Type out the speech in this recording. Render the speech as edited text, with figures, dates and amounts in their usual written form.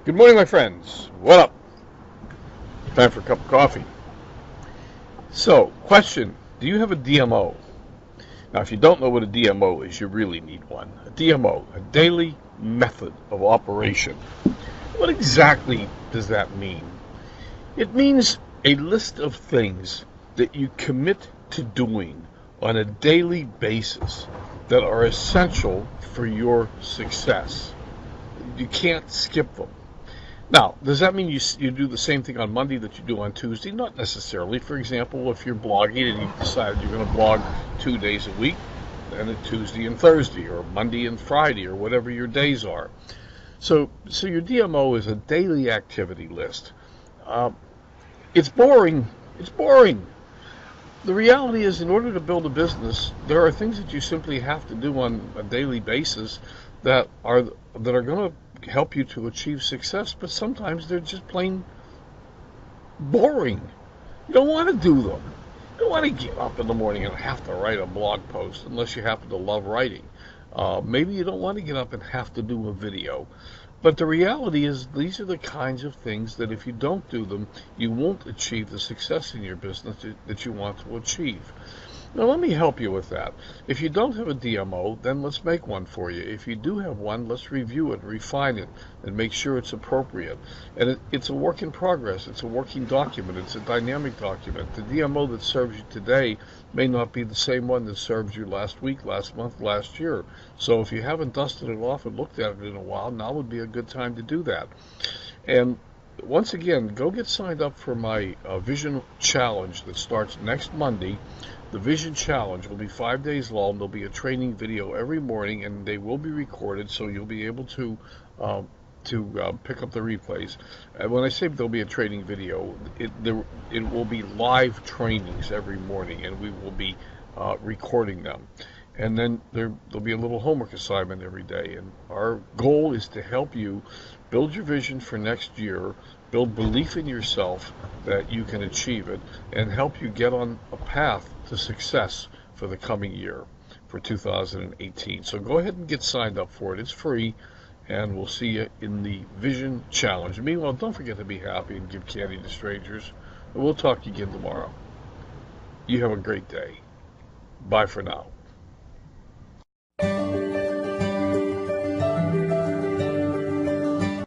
Good morning, my friends. What up? Time for a cup of coffee. So, question: do you have a DMO? Now, if you don't know what a DMO is, you really need one. A DMO, a daily method of operation. What exactly does that mean? It means a list of things that you commit to doing on a daily basis that are essential for your success. You can't skip them. Now, does that mean you do the same thing on Monday that you do on Tuesday? Not necessarily. For example, if you're blogging and you decide you're going to blog 2 days a week, then it's Tuesday and Thursday, or Monday and Friday, or whatever your days are. So your DMO is a daily activity list. Uh, it's boring. It's boring. The reality is, in order to build a business, there are things that you simply have to do on a daily basis that are going to help you to achieve success. But sometimes they're just plain boring. You don't want to do them. You don't want to get up in the morning and have to write a blog post unless you happen to love writing. Maybe you don't want to get up and have to do a video. But the reality is, these are the kinds of things that if you don't do them, you won't achieve the success in your business that you want to achieve. Now, let me help you with that. If you don't have a DMO, then let's make one for you. If you do have one, let's review it, refine it, and make sure it's appropriate. And it's a work in progress. It's a working document. It's a dynamic document. The DMO that serves you today may not be the same one that served you last week, last month, last year. So if you haven't dusted it off and looked at it in a while, now would be a good time to do that. And once again, go get signed up for my Vision Challenge that starts next Monday. The Vision Challenge will be 5 days long. There'll be a training video every morning, and they will be recorded, so you'll be able to pick up the replays. When I say there'll be a training video, it will be live trainings every morning, and we will be recording them. And then there'll be a little homework assignment every day. And our goal is to help you build your vision for next year, build belief in yourself that you can achieve it, and help you get on a path to success for the coming year, for 2018. So go ahead and get signed up for it. It's free, and we'll see you in the Vision Challenge. Meanwhile, don't forget to be happy and give candy to strangers. And we'll talk again tomorrow. You have a great day. Bye for now.